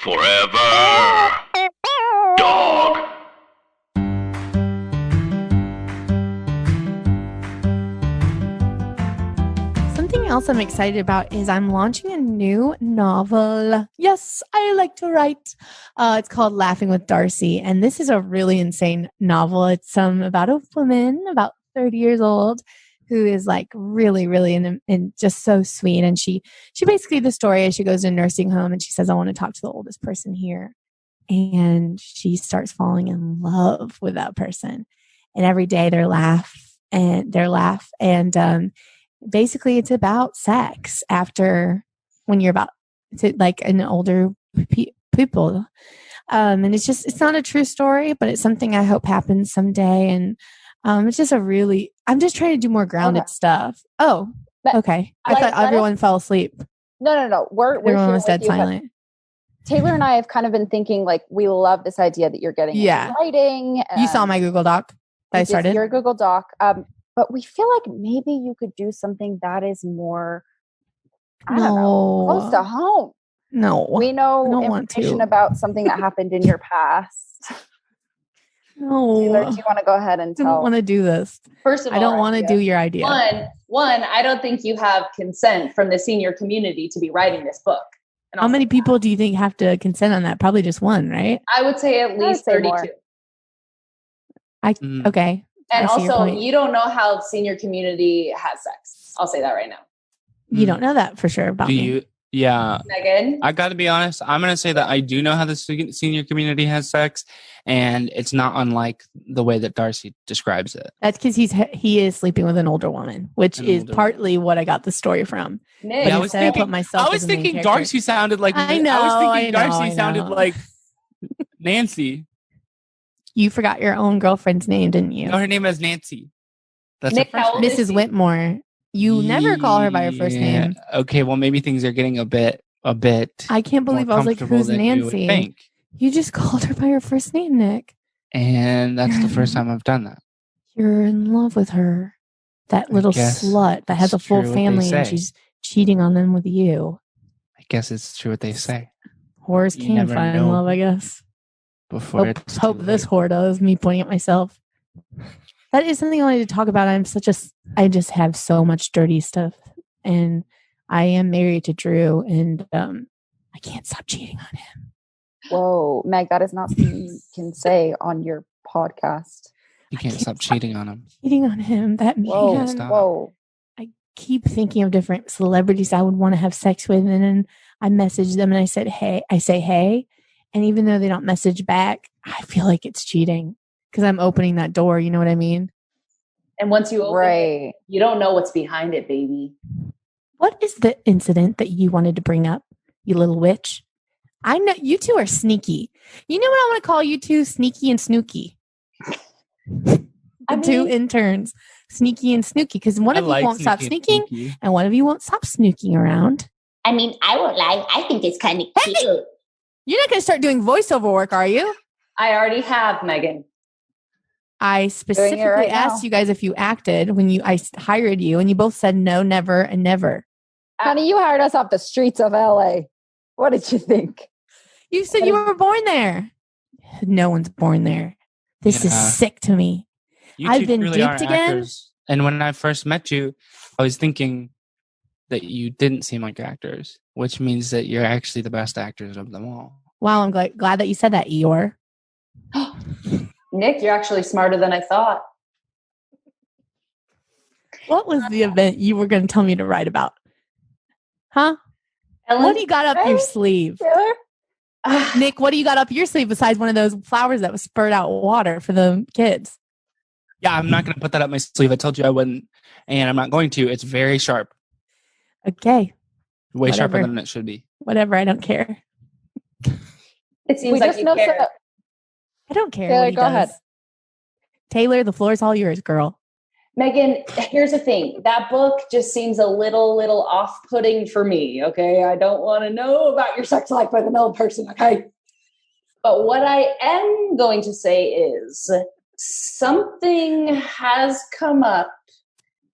Forever. Dog. Something else I'm excited about is I'm launching a new novel. Yes, I like to write. It's called Laughing with Darcy. And this is a really insane novel. It's about a woman about 30 years old who is like really, really and just so sweet. And she basically, the story is she goes to a nursing home and she says, I want to talk to the oldest person here. And she starts falling in love with that person. And every day they laugh. Basically it's about sex after when you're about to like an older people. And it's not a true story, but it's something I hope happens someday. And it's just I'm just trying to do more grounded stuff. Oh, okay. I thought everyone fell asleep. No. Everyone was dead silent. Taylor and I have kind of been thinking like, we love this idea that you're getting into writing. You saw my Google Doc that I started? Your Google Doc. But we feel like maybe you could do something that is more, I don't know, close to home. No. We know information about something that happened in your past. No. Taylor, do you want to go ahead and tell? I don't want to do this. First of all, I don't want to do your idea. One, I don't think you have consent from the senior community to be writing this book. And how many people do you think have to consent on that? Probably just one, right? I would say at least 32. Okay. And also, you don't know how senior community has sex. I'll say that right now. You don't know that for sure about me. Yeah. Megan? I got to be honest. I'm going to say that I do know how the senior community has sex, and it's not unlike the way that Darcy describes it. That's because he is sleeping with an older woman, which is partly what I got the story from. Nick, but I was thinking Darcy sounded like Darcy sounded like Nancy. You forgot your own girlfriend's name, didn't you? No, her name is Nancy. That's Nick, Mrs. Whitmore. You never call her by her first name. Okay, well, maybe things are getting a bit. I can't believe I was like, who's Nancy? You just called her by her first name, Nick. And that's the first time I've done that. You're in love with her. That little slut that has a full family and she's cheating on them with you. I guess it's true what they say. Whores can find love, I guess. Hope this whore does, me pointing at myself. That is something I wanted to talk about. I just have so much dirty stuff, and I am married to Drew, and I can't stop cheating on him. Whoa, Meg, that is not something you can say on your podcast. You can't stop cheating on him. Cheating on him. That man. Whoa. I keep thinking of different celebrities I would want to have sex with, and then I message them and I say hey. And even though they don't message back, I feel like it's cheating because I'm opening that door. You know what I mean? And once you open it, you don't know what's behind it, baby. What is the incident that you wanted to bring up, you little witch? I know you two are sneaky. You know what I want to call you two? Sneaky and Snooky. Two interns, Sneaky and Snooky, because one of you won't stop sneaking and one of you won't stop snooking around. I mean, I won't lie. I think it's kind of cute. You're not going to start doing voiceover work, are you? I already have, Megan. I specifically asked you guys if you acted when I hired you, and you both said no, never, and never. Honey, you hired us off the streets of LA. What did you think? You said you were born there. No one's born there. This is sick to me. I've been duped again. Actors. And when I first met you, I was thinking that you didn't seem like actors, which means that you're actually the best actors of them all. Wow, I'm glad that you said that, Eeyore. Nick, you're actually smarter than I thought. What was the event you were going to tell me to write about? Huh? Ellen? What do you got up your sleeve? Nick, what do you got up your sleeve besides one of those flowers that was spurred out water for the kids? Yeah, I'm not going to put that up my sleeve. I told you I wouldn't, and I'm not going to. It's very sharp. Okay. Way sharper than it should be. Whatever, I don't care. It seems like you care. I don't care. Taylor, go ahead. Taylor, the floor is all yours, girl. Megan, here's the thing. That book just seems a little off-putting for me, okay? I don't want to know about your sex life with an old person, okay? But what I am going to say is something has come up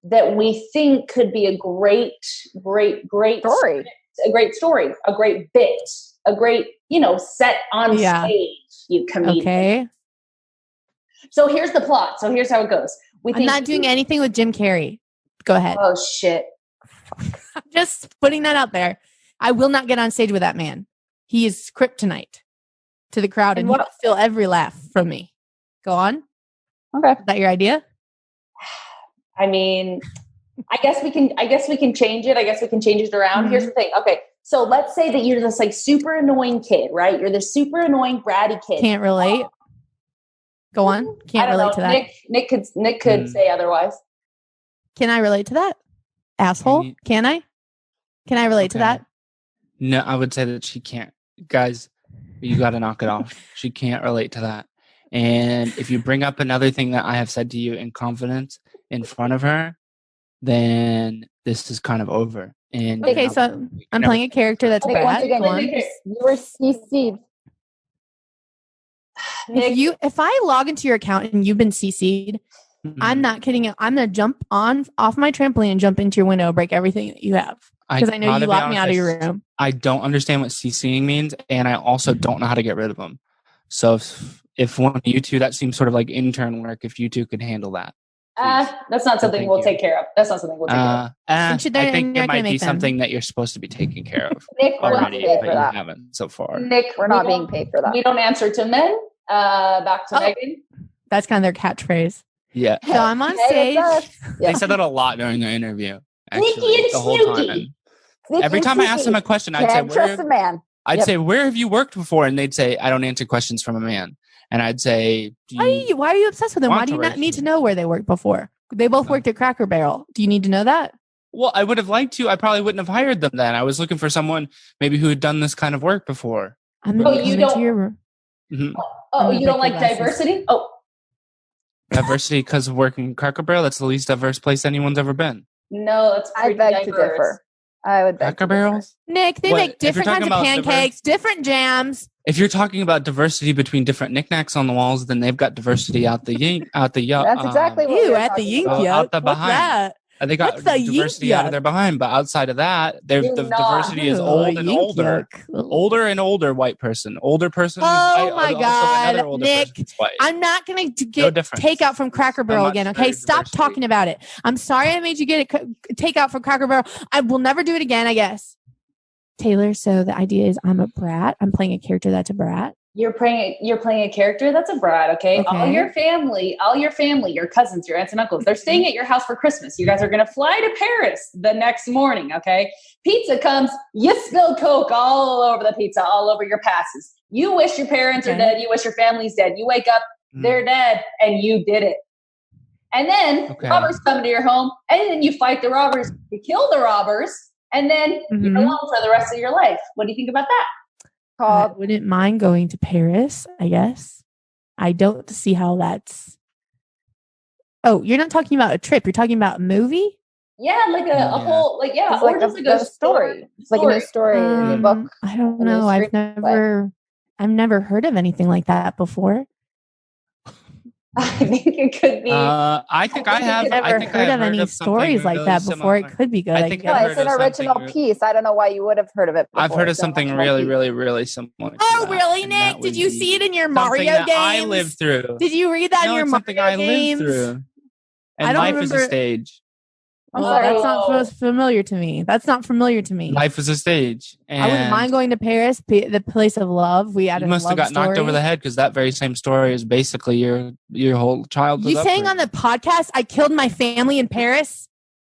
that we think could be a great story. a great story, a great bit, a great, set on stage, you comedian. Okay. So here's the plot. So here's how it goes. I'm not doing anything with Jim Carrey. Go ahead. Oh, shit. I'm just putting that out there. I will not get on stage with that man. He is kryptonite to the crowd, and he will steal every laugh from me. Go on. Okay. Is that your idea? I mean, I guess we can change it. I guess we can change it around. Here's the thing. Okay. So let's say that you're this like super annoying kid, right? You're this super annoying bratty kid. Can't relate. Go on. Can't relate to that. Nick could say otherwise. Can I relate to that? Asshole? Can I relate to that? No, I would say that she can't. Guys, you got to knock it off. She can't relate to that. And if you bring up another thing that I have said to you in confidence in front of her, then this is kind of over. And okay, so I'm playing a character that's Nick, once again, you were CC'd. If I log into your account and you've been CC'd, I'm not kidding. I'm going to jump off my trampoline and jump into your window, break everything that you have. Because I know you locked me out of your room. I don't understand what CCing means, and I also don't know how to get rid of them. So if one of you two, that seems sort of like intern work, if you two could handle that. That's not something we'll take care of. That's not something we'll take care of. I think it might be something that you're supposed to be taking care of Nick, already, but you haven't so far. Nick, we're not being paid for that. We don't answer to men. Back to Megan. That's kind of their catchphrase. Yeah. So I'm on stage. They said that a lot during the interview. Actually, Sneaky and the whole snooky. time. Every time I asked them a question, I'd say, where have you worked before? And they'd say, I don't answer questions from a man. And I'd say, why are you obsessed with them? Why do you not need to know where they worked before? They both worked at Cracker Barrel. Do you need to know that? Well, I would have liked to. I probably wouldn't have hired them then. I was looking for someone maybe who had done this kind of work before. You don't like diversity? Oh. Diversity because of working Cracker Barrel? That's the least diverse place anyone's ever been. No, it's pretty diverse. To differ. I would beg Cracker Barrels? Nick, they make different kinds of pancakes, different jams. If you're talking about diversity between different knickknacks on the walls, then they've got diversity out the That's exactly what we're at the yink out the behind. That? They got diversity out of their behind, but outside of that, the diversity is old and older. Older and older white person. Older person. Oh my God, Nick! I'm not going to get takeout from Cracker Barrel again. Okay, stop talking about it. I'm sorry I made you get takeout from Cracker Barrel. I will never do it again. I guess. Taylor. So the idea is I'm a brat. I'm playing a character that's a brat. You're playing a character that's a brat, okay? All your family, your cousins, your aunts and uncles, they're staying at your house for Christmas. You guys are going to fly to Paris the next morning, okay? Pizza comes, you spill Coke all over the pizza, all over your passes. You wish your parents are dead. You wish your family's dead. You wake up, they're dead, and you did it. And then robbers come into your home, and then you fight the robbers, you kill the robbers, and then you're alone for the rest of your life. What do you think about that? I wouldn't mind going to Paris, I guess. I don't see how that's... Oh, you're not talking about a trip. You're talking about a movie? Yeah, like a whole... Like, yeah, it's like just like a story. It's like a new story in a book. I don't know. I've never heard of anything like that before. I think it could be. I think I have never heard of any stories like that before. It could be good. I think it's an original piece. I don't know why you would have heard of it before. I've heard of something really, really, really similar. Oh, really, Nick? Did you see it in your Mario games? I lived through. Did you read that in your Mario games? I lived through. And life is a stage. That's not familiar to me. That's not familiar to me. Life is a stage. And I wouldn't mind going to Paris, the place of love. You must have got knocked over the head because that very same story is basically your whole childhood. You saying on the podcast I killed my family in Paris?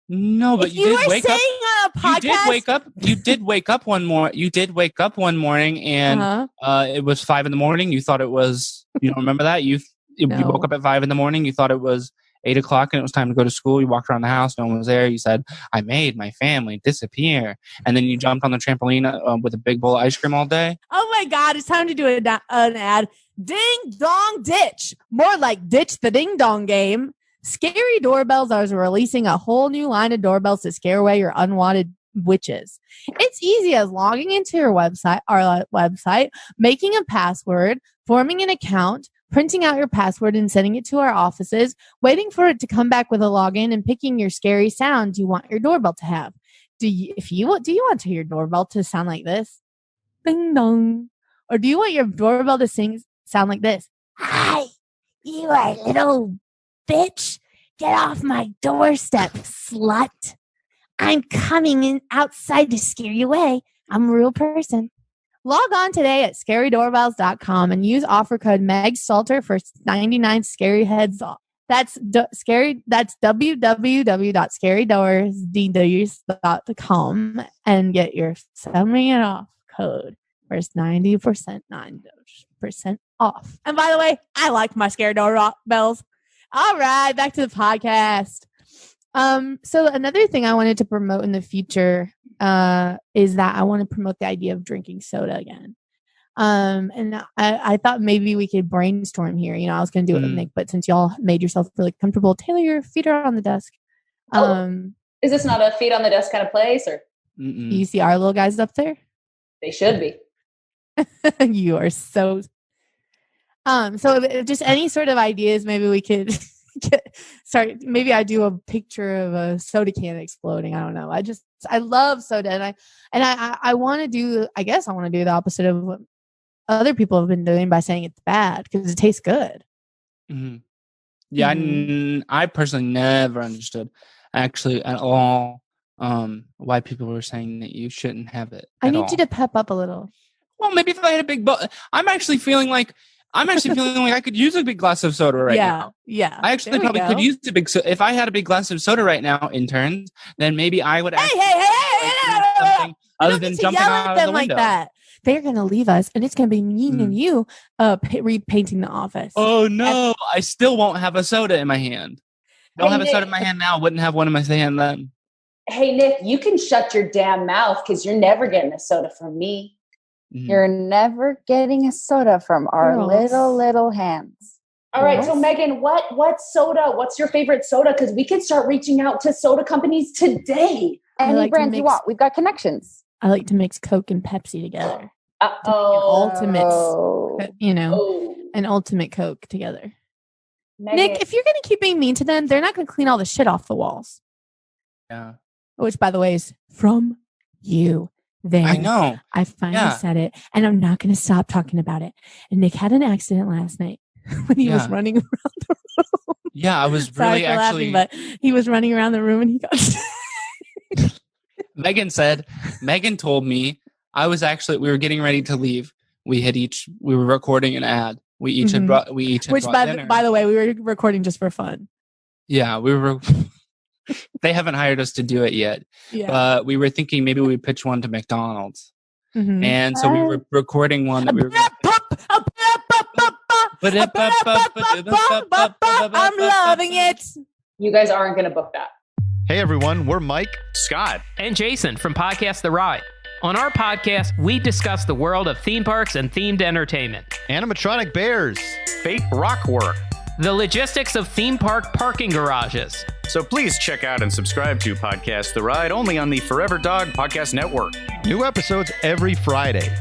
No, but you did wake up. On a podcast, You did wake up one morning, and it was 5 a.m. You thought it was. You don't remember that? You woke up at 5 a.m. You thought it was 8 o'clock and it was time to go to school. You walked around the house. No one was there. You said, I made my family disappear. And then you jumped on the trampoline with a big bowl of ice cream all day. Oh my God. It's time to do an ad. Ding dong ditch. More like ditch the ding dong game. Scary Doorbells are releasing a whole new line of doorbells to scare away your unwanted witches. It's easy as logging into our website, making a password, forming an account, printing out your password and sending it to our offices, waiting for it to come back with a login and picking your scary sound you want your doorbell to have. do you want to your doorbell to sound like this? Ding dong. Or do you want your doorbell to sound like this? Hi, you are little bitch. Get off my doorstep, slut. I'm coming in outside to scare you away. I'm a real person. Log on today at scarydoorbells.com and use offer code Meg Stalter for 99 scary heads off. That's www.scarydoorscom and get your 7% off code for 90% off. And by the way, I like my scary doorbells. All right, back to the podcast. So another thing I wanted to promote in the future is that I want to promote the idea of drinking soda again. And I thought maybe we could brainstorm here. You know, I was going to do it with Nick, but since y'all made yourself really comfortable, Taylor, your feet are on the desk. Is this not a feet on the desk kind of place, or you see our little guys up there? They should be. You are so. So if just any sort of ideas, maybe we could start. Maybe I do a picture of a soda can exploding. I don't know. I love soda, and I want to do. I guess I want to do the opposite of what other people have been doing by saying it's bad because it tastes good. Mm-hmm. Yeah, I personally never understood actually at all why people were saying that you shouldn't have it. I need you to pep up a little. Well, maybe if I had a big I'm actually feeling like I could use a big glass of soda right now. Yeah. I actually probably could use a big if I had a big glass of soda right now, interns, then maybe I would something other than jumping out of the window. Like that. They're going to leave us, and it's going to be me and you repainting the office. Oh, no. I still won't have a soda in my hand. Don't have a soda in my hand now. Wouldn't have one in my hand then. Hey, Nick, you can shut your damn mouth because you're never getting a soda from me. Mm-hmm. You're never getting a soda from our little hands. All right. So, Megan, what soda? What's your favorite soda? Because we can start reaching out to soda companies today. Any brands you want. We've got connections. I like to mix Coke and Pepsi together. An ultimate Coke together. Megan. Nick, if you're going to keep being mean to them, they're not going to clean all the shit off the walls. Yeah. Which, by the way, is from you. There. I know. I finally said it, and I'm not going to stop talking about it. And Nick had an accident last night when he was running around the room. Yeah, I was really laughing, but he was running around the room and he got Megan told me we were getting ready to leave. We were recording an ad. We each had brought dinner. By the way, we were recording just for fun. Yeah, we were. They haven't hired us to do it yet, but we were thinking maybe we'd pitch one to McDonald's. Mm-hmm. And so we were recording one that we were. I'm loving it. You guys aren't going to book that. Hey everyone, we're Mike, Scott, and Jason from Podcast The Ride. On our podcast, we discuss the world of theme parks and themed entertainment, animatronic bears, fake rock work, the logistics of theme park parking garages. So please check out and subscribe to Podcast The Ride only on the Forever Dog Podcast Network. New episodes every Friday.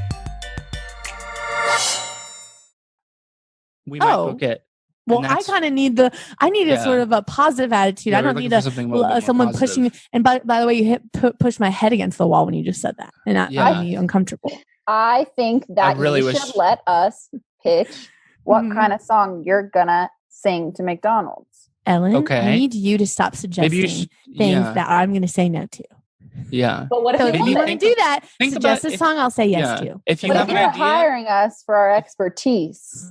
We might book it. Well, I kind of need a sort of a positive attitude. I don't need someone pushing me. And by the way, you push my head against the wall when you just said that, and that made me uncomfortable. I think that you should let us pitch what kind of song you're gonna sing to McDonald's. Ellen, I need you to stop suggesting things that I'm going to say no to. Yeah. But what if you want to do that? Suggest a song I'll say yes to. If you're hiring us for our expertise.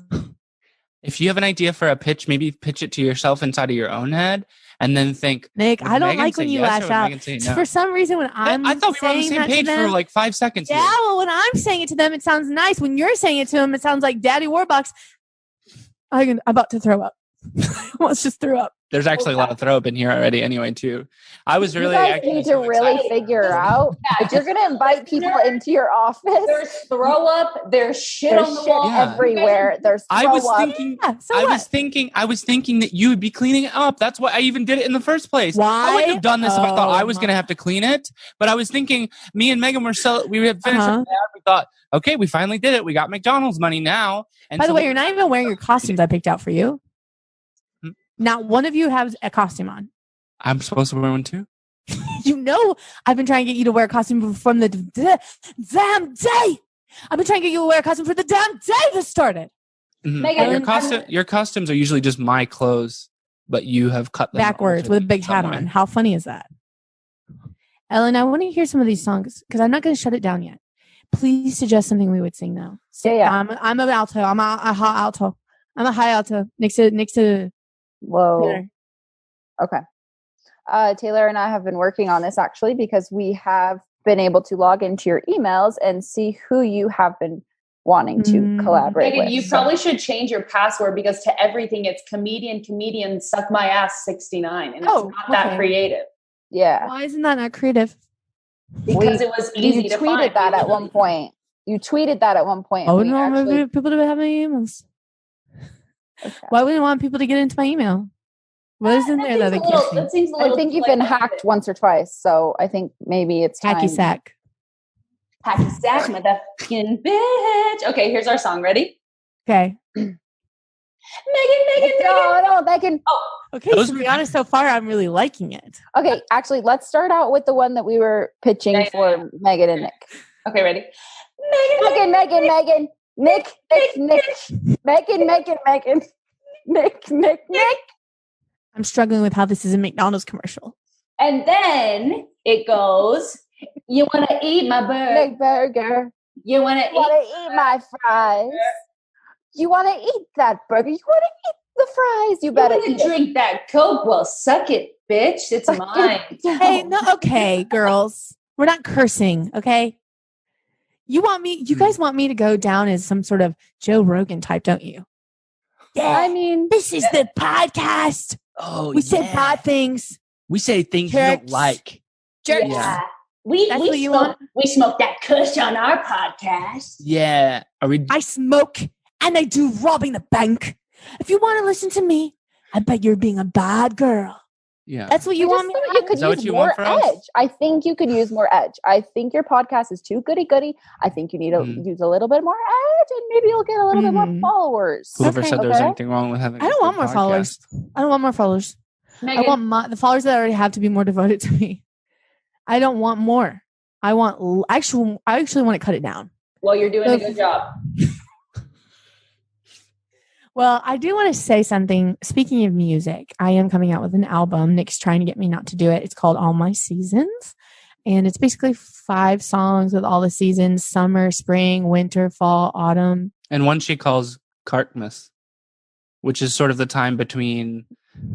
If you have an idea for a pitch, maybe pitch it to yourself inside of your own head and then think, Nick, I don't like when you lash out. No? For some reason, when I thought we were on the same page for like 5 seconds. Yeah, well, when I'm saying it to them, it sounds nice. When you're saying it to them, it sounds like Daddy Warbucks. I'm about to throw up. I almost just threw up. There's actually a lot of throw up in here already anyway, too. I was really... You guys need to really figure out if you're going to invite people into your office. There's throw up. There's shit on the wall. Everywhere. There's throw I was thinking that you would be cleaning it up. That's why I even did it in the first place. Why? I wouldn't have done this if I thought I was going to have to clean it. But I was thinking, me and Megan we had finished with that. We thought, okay, we finally did it. We got McDonald's money now. And by the way, you're not even wearing your costumes I picked out for you. Not one of you has a costume on. I'm supposed to wear one too? You know, I've been trying to get you to wear a costume from the damn day. I've been trying to get you to wear a costume for the damn day this started. Mm-hmm. Megan, your costumes are usually just my clothes, but you have cut them backwards with a big hat on. How funny is that? Ellen, I want to hear some of these songs because I'm not going to shut it down yet. Please suggest something we would sing now. Yeah. I'm an alto. I'm a high alto. I'm a high alto next to. Whoa. Taylor. Okay. Taylor and I have been working on this actually because we have been able to log into your emails and see who you have been wanting to collaborate Megan, with. you probably should change your password because to everything it's comedian suck my ass 69 and it's not that creative. Yeah. Why isn't that not creative? Because it was easy to find. You tweeted that at one point. Oh no, maybe people don't have my emails. Okay. Why would I want people to get into my email? What is in there that they can't see? I think you've been hacked once or twice, so I think maybe it's time. Hacky sack. Hacky sack, motherfucking bitch. Okay, here's our song. Ready? Okay. Megan. No, Megan. Oh, okay. To be honest, so far I'm really liking it. Okay, actually, let's start out with the one that we were pitching for Megan and Nick. Okay, ready? Megan. Nick. Nick. I'm struggling with how this is a McDonald's commercial. And then it goes, you want to eat my burger. You want to eat my fries. You want to eat that burger. You want to eat the fries. You better drink that Coke. Well, suck it, bitch. It's mine. Hey, no, okay, girls. We're not cursing, okay? You guys want me to go down as some sort of Joe Rogan type, don't you? Yeah. I mean, this is the podcast. Oh, we say bad things. We say things you don't like. Jerks. Yeah. We smoke that kush on our podcast. Yeah. I smoke and I do robbing the bank. If you want to listen to me, I bet you're being a bad girl. Yeah. That's what you want me to do. You could use more edge. I think you could use more edge. I think your podcast is too goody-goody. I think you need to use a little bit more edge and maybe you'll get a little bit more followers. Whoever said there was anything wrong with having I don't want more followers. I don't want more followers. Megan. I want the followers that I already have to be more devoted to me. I don't want more. I actually want to cut it down. Well, you're doing a good job. Well, I do want to say something. Speaking of music, I am coming out with an album. Nick's trying to get me not to do it. It's called All My Seasons. And it's basically 5 songs with all the seasons: summer, spring, winter, fall, autumn. And one she calls Cartmas, which is sort of the time between,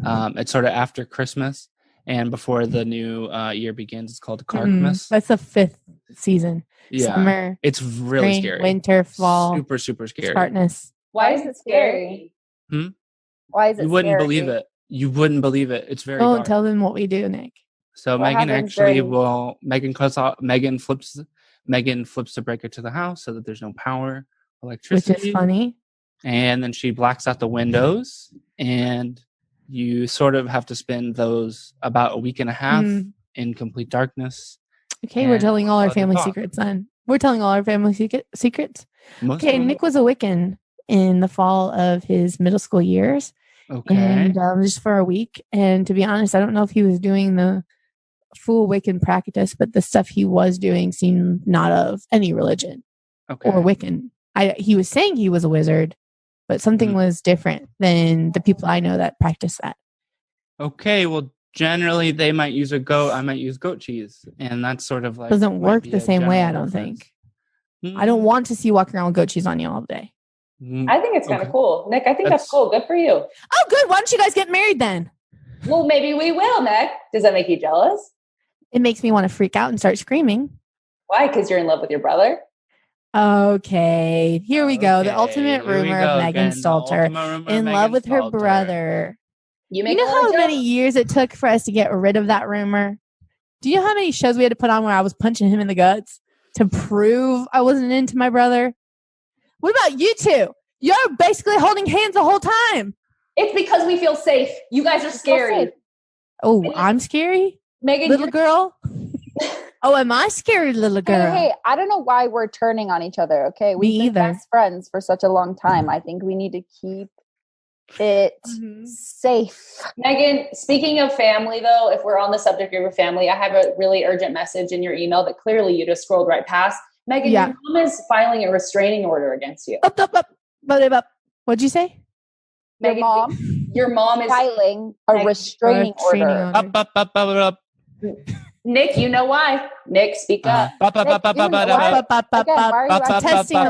it's sort of after Christmas and before the new year begins. It's called Cartmas. That's the 5th season. Yeah. Summer. It's really spring, scary. Winter, fall. Super, super scary. Cartmas. Why is it scary? Why is it You wouldn't scary? believe it. You wouldn't believe it. It's very Don't dark. tell them what we do, Nick. So What Megan happens actually during- will Megan flips the breaker to the house so that there's no power, electricity. Which is funny. And then she blacks out the windows, and you sort of have to spend those about a week and a half in complete darkness. Okay, we're telling all our family secrets then. We're telling all our family secrets. Okay, Nick was a Wiccan in the fall of his middle school years. Okay. And just for a week. And to be honest, I don't know if he was doing the full Wiccan practice, but the stuff he was doing seemed not of any religion or Wiccan. He was saying he was a wizard, but something was different than the people I know that practice that. Okay, well, generally they might use I might use goat cheese. And that's sort of like... Doesn't work the same way, I don't think. I don't want to see you walking around with goat cheese on you all day. I think it's kind of cool. Nick, I think that's cool. Good for you. Oh, good. Why don't you guys get married then? Well, maybe we will, Nick. Does that make you jealous? It makes me want to freak out and start screaming. Why? Because you're in love with your brother? Okay. Here we go. The ultimate rumor of Megan Stalter. In love with her brother. You know how many years it took for us to get rid of that rumor? Do you know how many shows we had to put on where I was punching him in the guts to prove I wasn't into my brother? What about you two? You're basically holding hands the whole time. It's because we feel safe. You guys are scary. Oh, I'm scary? Megan, little girl? Oh, am I scary, little girl? Hey, I don't know why we're turning on each other, okay? We've been best friends for such a long time. I think we need to keep it safe. Megan, speaking of family, though, if we're on the subject of your family, I have a really urgent message in your email that clearly you just scrolled right past. Megan, your mom is filing a restraining order against you. What'd you say? Megan, your mom is filing a restraining order. Nick, you know why? Nick, speak up. Testing the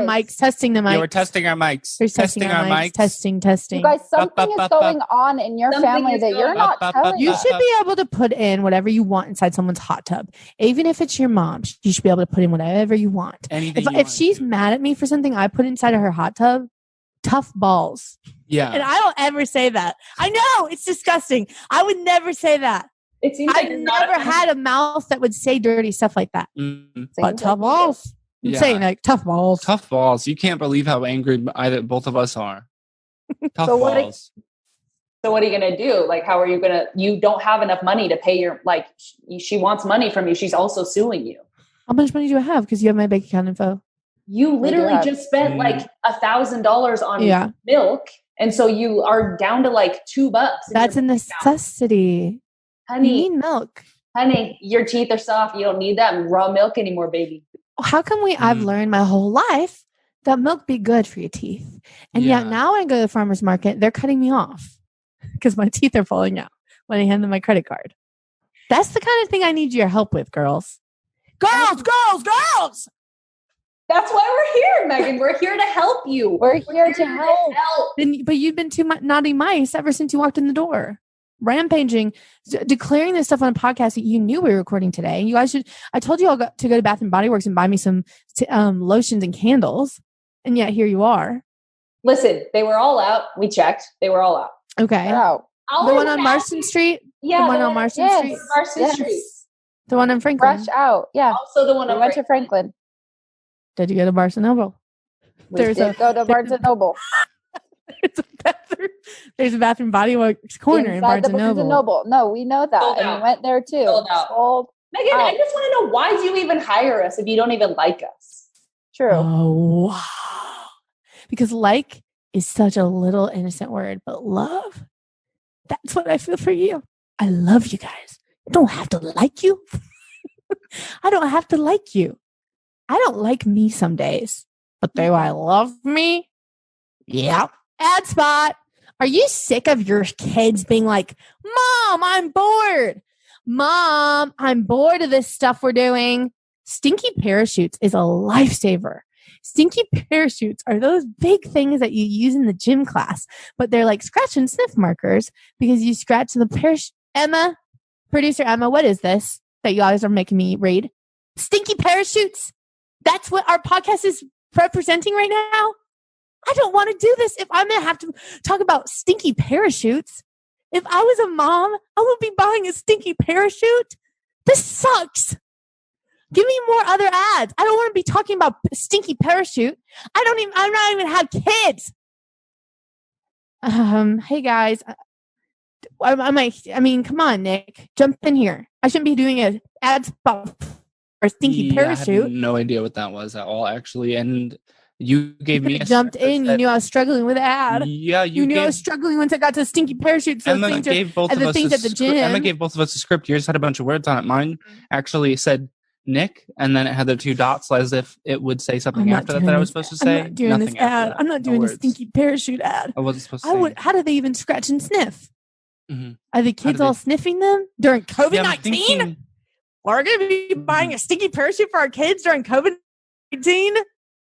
mics. Testing the mics. You were testing our mics. Testing our mics. Testing. You guys, something is going on in your family that you're not telling You us. should be able to put in whatever you want inside someone's hot tub. Even if it's your mom, you should be able to put in whatever you want. If she's mad at me for something I put inside of her hot tub, tough balls. Yeah. And I don't ever say that. I know it's disgusting. I would never say that. It seems I've never had a mouth that would say dirty stuff like that. But tough balls. I'm saying like tough balls. Tough balls. You can't believe how angry both of us are. Tough balls. So what are you going to do? Like, how are you going to, you don't have enough money to pay your, like, she wants money from you. She's also suing you. How much money do I have? Because you have my bank account info. You literally just spent like $1,000 on milk. And so you are down to like $2. That's a necessity. Honey, you need milk. Honey, your teeth are soft. You don't need that raw milk anymore, baby. How come I've learned my whole life that milk be good for your teeth. And yet now when I go to the farmer's market, they're cutting me off because my teeth are falling out when I hand them my credit card. That's the kind of thing I need your help with, girls. Girls! That's why we're here, Megan. We're here to help you. We're here to help. But you've been two naughty mice ever since you walked in the door. Rampaging, declaring this stuff on a podcast that you knew we were recording today. You guys should. I told you all to go to Bath and Body Works and buy me some lotions and candles, and yet here you are. Listen, they were all out. We checked. They were all out. Okay. Out. The one on Marston Street. Yeah, the one on Marston Street. Marston Street. The one in Franklin. Fresh out. Yeah. Also the one on went to Franklin. Did you go to Barnes & Noble? Go to Barnes & Noble. There's a Bath and Body Works corner in Barnes & Noble. No, we know that. And we went there too. Megan, I just want to know, why do you even hire us if you don't even like us? True. Oh, wow. Because like is such a little innocent word, but love, that's what I feel for you. I love you guys. I don't have to like you. I don't have to like you. I don't like me some days, but do I love me? Yeah. Ad spot. Are you sick of your kids being like, Mom, I'm bored. Mom, I'm bored of this stuff we're doing. Stinky parachutes is a lifesaver. Stinky parachutes are those big things that you use in the gym class, but they're like scratch and sniff markers because you scratch the parachute. Emma, producer Emma, what is this that you guys are making me read? Stinky parachutes. That's what our podcast is representing right now. I don't want to do this if I'm going to have to talk about stinky parachutes. If I was a mom, I would be buying a stinky parachute. This sucks. Give me more other ads. I don't want to be talking about stinky parachute. I'm not even have kids. Hey guys. I mean, come on, Nick. Jump in here. I shouldn't be doing an ad spot for stinky parachute. I had no idea what that was at all, actually. And you gave me jumped in. You knew I was struggling with the ad. Yeah, you knew I was struggling once I got to stinky parachutes. Emma gave both of us at the gym. Emma gave both of us a script. Yours had a bunch of words on it. Mine actually said Nick, and then it had the two dots as if it would say something after that I was supposed to say. I'm not doing this ad. I'm not doing the stinky parachute ad. I wasn't supposed to. How do they even scratch and sniff? Mm-hmm. Are the kids all sniffing them during COVID-19? We're going to be buying a stinky parachute for our kids during COVID-19?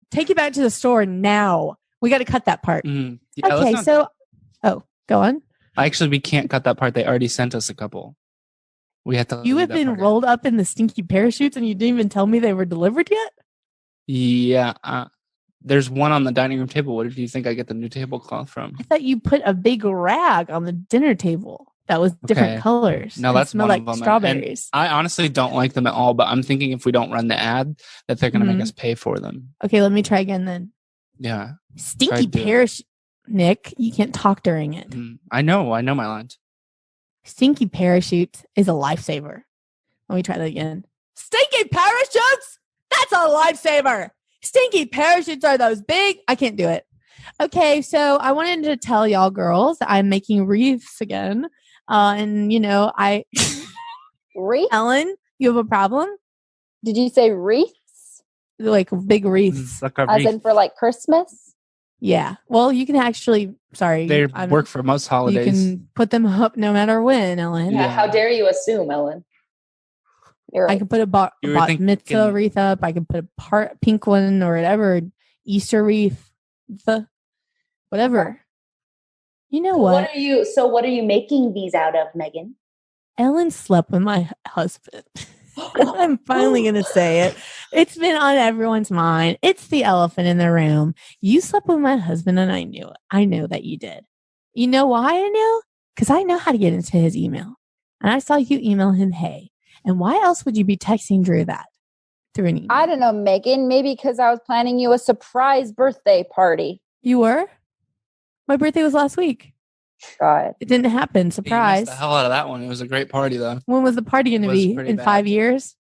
Take it back to the store now. We got to cut that part. Mm-hmm. Yeah, okay, go on. Actually, we can't cut that part. They already sent us a couple. We had to. You have been rolled up in the stinky parachutes and you didn't even tell me they were delivered yet? Yeah. There's one on the dining room table. Where do you think I get the new tablecloth from? I thought you put a big rag on the dinner table that was different colors. No, that's one like of them. Strawberries. And I honestly don't like them at all, but I'm thinking if we don't run the ad, that they're going to make us pay for them. Okay, let me try again then. Yeah. Stinky parachute. Nick, you can't talk during it. I know my lines. Stinky parachute is a lifesaver. Let me try that again. Stinky parachutes? That's a lifesaver. Stinky parachutes are those big. I can't do it. Okay, so I wanted to tell y'all girls I'm making wreaths again. And Wreath? Ellen, you have a problem? Did you say wreaths? Like big wreaths. Like a As wreath. in for like Christmas? Yeah. Well, you can actually, They work for most holidays. You can put them up no matter when, Ellen. Yeah. How dare you assume, Ellen? You're right. I can put a bat mitzvah wreath up. I can put a pink one or whatever, Easter wreath, whatever. Okay. You know what? What are you making these out of, Megan? Ellen slept with my husband. I'm finally going to say it. It's been on everyone's mind. It's the elephant in the room. You slept with my husband and I knew it. I know that you did. You know why I know? Because I know how to get into his email. And I saw you email him, hey. And why else would you be texting Drew that through an email? I don't know, Megan. Maybe because I was planning you a surprise birthday party. You were? My birthday was last week. God. It didn't happen. Surprise. You missed the hell out of that one. It was a great party, though. When was the party going to be? In 5 years?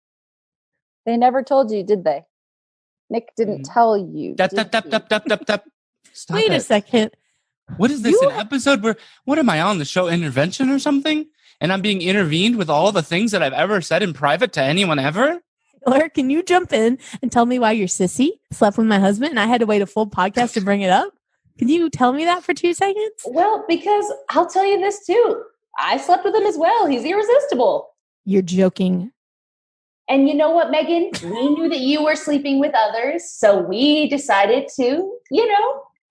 They never told you, did they? Nick didn't tell you. Wait a second. What is this? An episode where, what am I on? The show Intervention or something? And I'm being intervened with all the things that I've ever said in private to anyone ever? Or can you jump in and tell me why your sissy slept with my husband and I had to wait a full podcast to bring it up? Can you tell me that for 2 seconds? Well, because I'll tell you this too. I slept with him as well. He's irresistible. You're joking. And you know what, Megan? We knew that you were sleeping with others. So we decided to,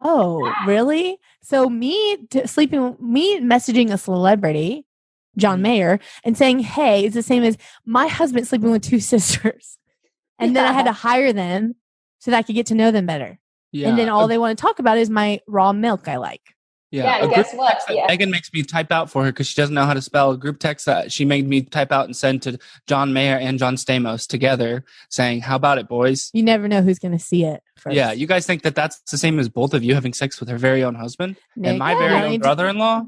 Oh, really? So messaging a celebrity, John Mayer, and saying, hey, it's the same as my husband sleeping with 2 sisters. And then I had to hire them so that I could get to know them better. Yeah. And then all they want to talk about is my raw milk I like. Yeah, guess what? Yeah. Megan makes me type out for her because she doesn't know how to spell. A group text that she made me type out and send to John Mayer and John Stamos together saying, how about it, boys? You never know who's going to see it first. Yeah, you guys think that that's the same as both of you having sex with her very own husband? Nick, and my very own brother-in-law?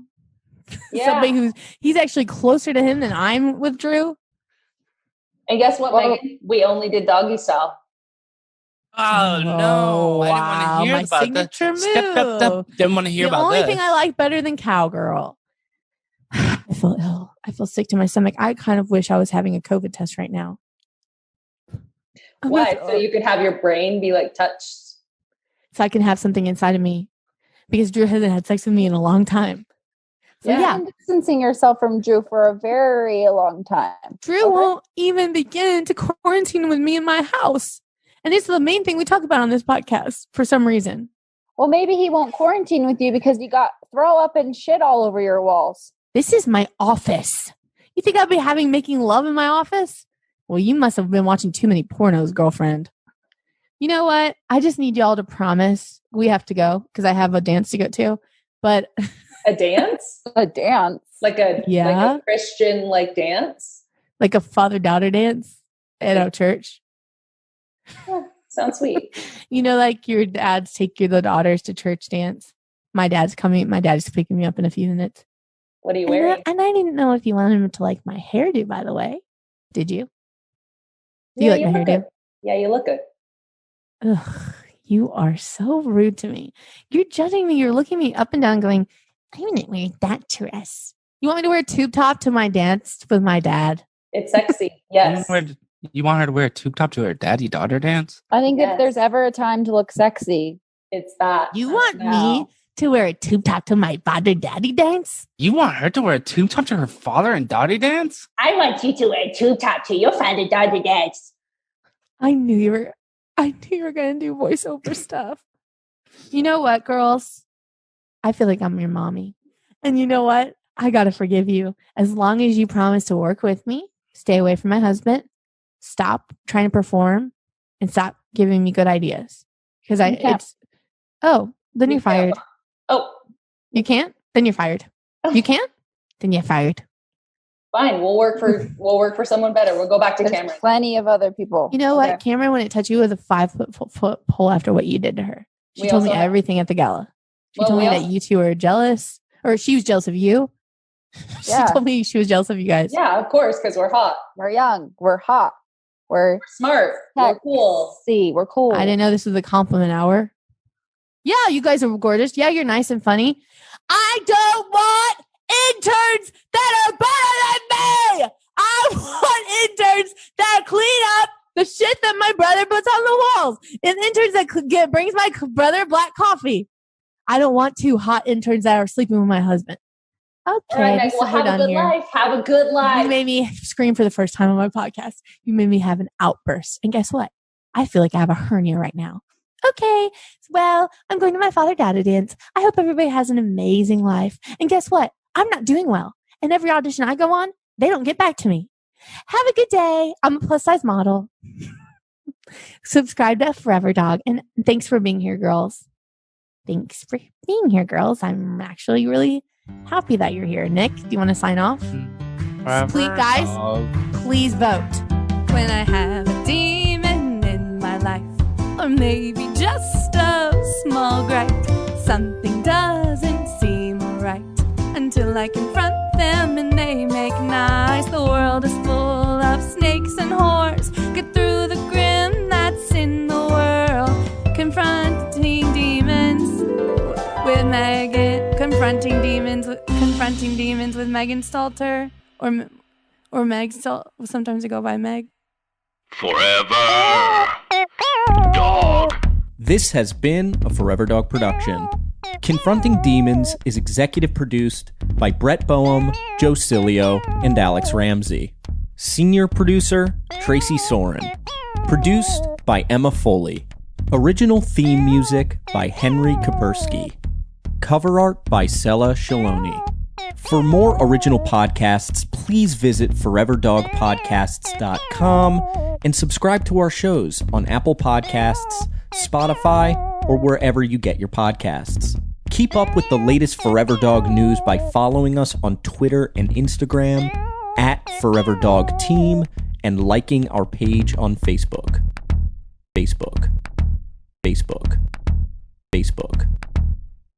Yeah. Somebody he's actually closer to him than I'm with Drew. And guess what, Megan? We only did doggy style. Oh, no. Wow. I didn't want to hear my about signature that. move. Didn't want to hear about this. The only this. thing I like better than cowgirl. I feel ill. I feel sick to my stomach. I kind of wish I was having a COVID test right now. Why? So you could have your brain be like touched? So I can have something inside of me. Because Drew hasn't had sex with me in a long time. So yeah. You've been distancing yourself from Drew for a very long time. Drew won't even begin to quarantine with me in my house. And it's the main thing we talk about on this podcast for some reason. Well, maybe he won't quarantine with you because you got throw up and shit all over your walls. This is my office. You think I'd be making love in my office? Well, you must have been watching too many pornos, girlfriend. You know what? I just need y'all to promise we have to go because I have a dance to go to. But a dance? A dance. Like a Christian dance? Like a father-daughter dance at our church. Yeah, sounds sweet. Like your dads take the daughters to church dance. My dad's picking me up in a few minutes. What are you wearing? And I didn't know if you wanted him to like my hairdo, by the way. Did you? Do you like my hairdo? Good. Yeah, you look good. Ugh, you are so rude to me. You're judging me. You're looking me up and down going, I'm not wearing that dress. You want me to wear a tube top to my dance with my dad? It's sexy. Yes. You want her to wear a tube top to her daddy-daughter dance? I think if there's ever a time to look sexy, it's that. You want me to wear a tube top to my father-daddy dance? You want her to wear a tube top to her father and daddy dance? I want you to wear a tube top to your father-daughter dance. I knew you were going to do voiceover stuff. You know what, girls? I feel like I'm your mommy. And you know what? I got to forgive you. As long as you promise to work with me, stay away from my husband, stop trying to perform, and stop giving me good ideas. Because then you're fired. Oh. You can't? Then you're fired. You can't? Then you're fired. Fine. We'll work for someone better. We'll go back to Cameron. Plenty of other people. You know what? Cameron wouldn't touch you with a 5-foot pole after what you did to her. She told me everything at the gala. She told me that you two were jealous, or she was jealous of you. Yeah. She told me she was jealous of you guys. Yeah, of course, because we're hot. We're young. We're hot. We're smart. We're cool. We're cool. I didn't know this was a compliment hour. Yeah, you guys are gorgeous. Yeah, you're nice and funny. I don't want interns that are better than me. I want interns that clean up the shit that my brother puts on the walls, and interns that brings my brother black coffee. I don't want 2 hot interns that are sleeping with my husband. Okay, all right, Meg, well, have a good life. Have a good life. You made me scream for the first time on my podcast. You made me have an outburst. And guess what? I feel like I have a hernia right now. Okay, well, I'm going to my father-daughter dance. I hope everybody has an amazing life. And guess what? I'm not doing well. And every audition I go on, they don't get back to me. Have a good day. I'm a plus-size model. Subscribe to Forever Dog. And thanks for being here, girls. Thanks for being here, girls. I'm actually really happy that you're here. Nick, do you want to sign off? Please, guys, please vote. When I have a demon in my life, or maybe just a small gripe, something doesn't seem right until I confront them and they make nice. The world is full of snakes and whores. Get through the grim that's in the world. Confronting demons with Megan. Confronting demons with Megan Stalter, or Meg Stalter. Sometimes I go by Meg. Forever Dog. This has been a Forever Dog production. Confronting Demons is executive produced by Brett Boehm, Joe Cilio, and Alex Ramsey. Senior producer, Tracy Soren. Produced by Emma Foley. Original theme music by Henry Kapersky. Cover art by Sela Shaloni. For more original podcasts, please visit foreverdogpodcasts.com and subscribe to our shows on Apple Podcasts, Spotify, or wherever you get your podcasts. Keep up with the latest Forever Dog news by following us on Twitter and Instagram @ForeverDogTeam and liking our page on Facebook. Facebook.